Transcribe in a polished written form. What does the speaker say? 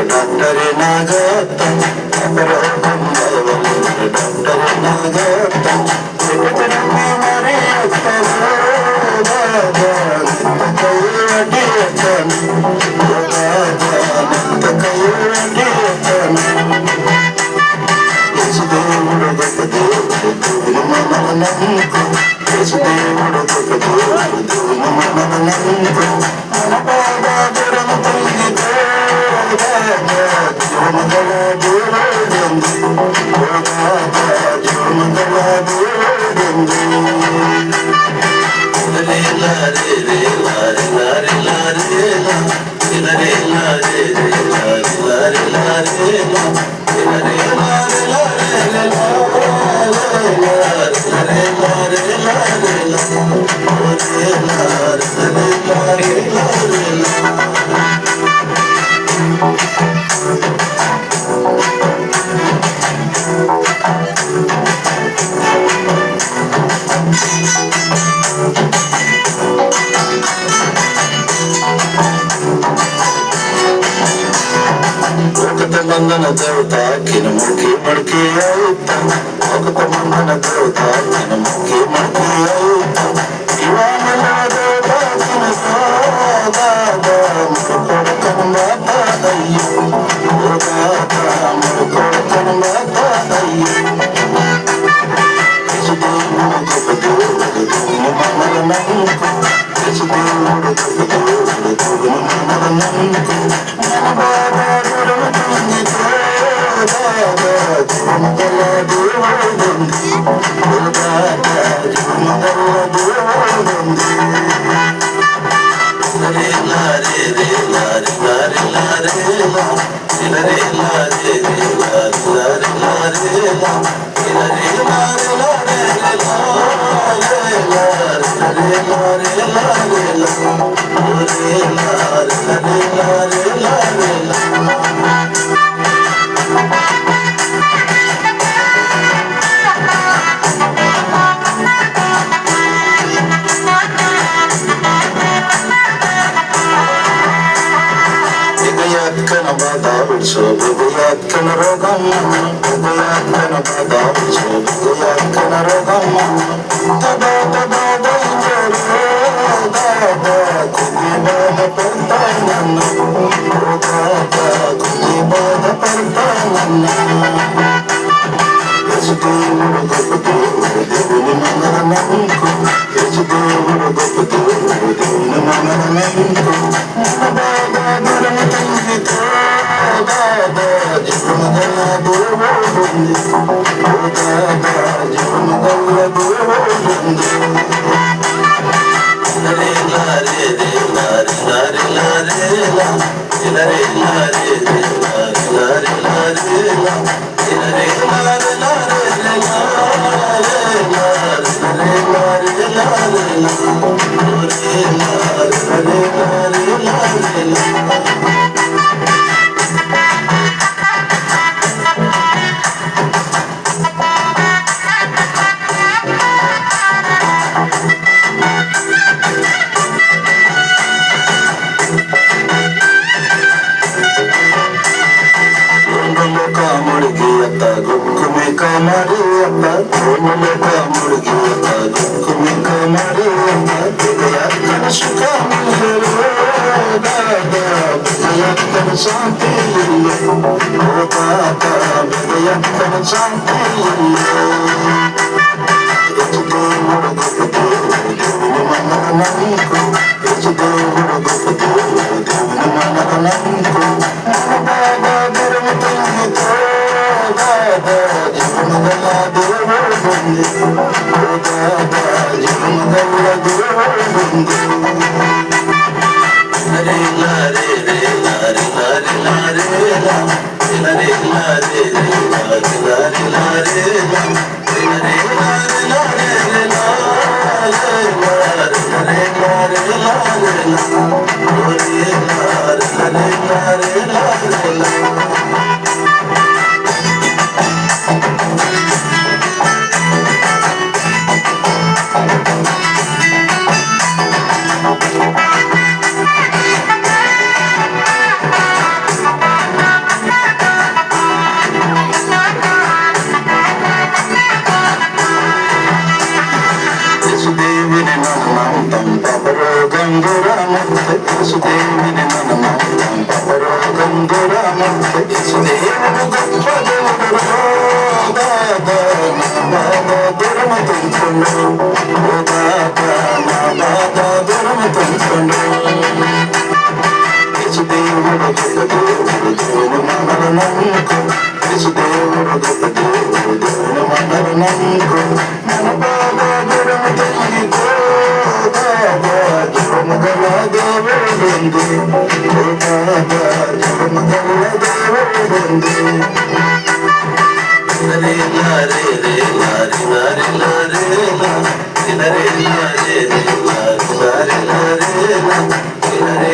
doctor नागता doctor नागता मरे मंदन देवता किन मुखी मड़की आयुता भक्त मंदन देवता किन मुखी मड़की आयुता दीवान देवता किन सादा मुरकोड़कन माता अय्यो मुरकाता मुरकोड़कन माता अय्यो इस देव मुझको दूर ममर नंको इस देव मुझको दूर ममर नंको So bugayat kana rogam bugayat kana badam so bugayat kana rogam tada tada daijero dada kudiba da pertanana dada kudiba da pertanana yasuduru goputu devuni manananko yasuduru goputu devuni manananko nabada duramatan It's నంకు బాబా దొరుకుతుంది బాబా జన్మగల దేవుడుంది బాబా జన్మగల దేవుడుంది హరే లారే రే లారే లారే లారే లా హరే లారే రే లారే లారే లారే లా హరే లారే లారే రే లారే లారే హరే లారే లారే లా హరే లారే హరే లారే లారే లా యేసుదేవుని మనమంతం పరలోకం దూరముంది యేసుదేవుని మనమంతం పరలోకం దూరముంది యేసుదేవుని గొప్ప దేవుడు బాబా నా బాబా దూరముతుండు ఓ బాబా నా బాబా దూరముతుండు యేసుదేవుడు గొప్ప దేవుడు దేవుని మనలు నమ్ముకో యేసుదేవుడు గొప్ప దేవుడు దేవుని మనలు నమ్ముకో మన బాబా దూరముతుంది బాబా జన్మగల దేవుడుంది బాబా జన్మగల దేవుడుంది హరే లారే రే లారే లారే లారే లా హరే లారే రే లారే లారే లారే లా హరే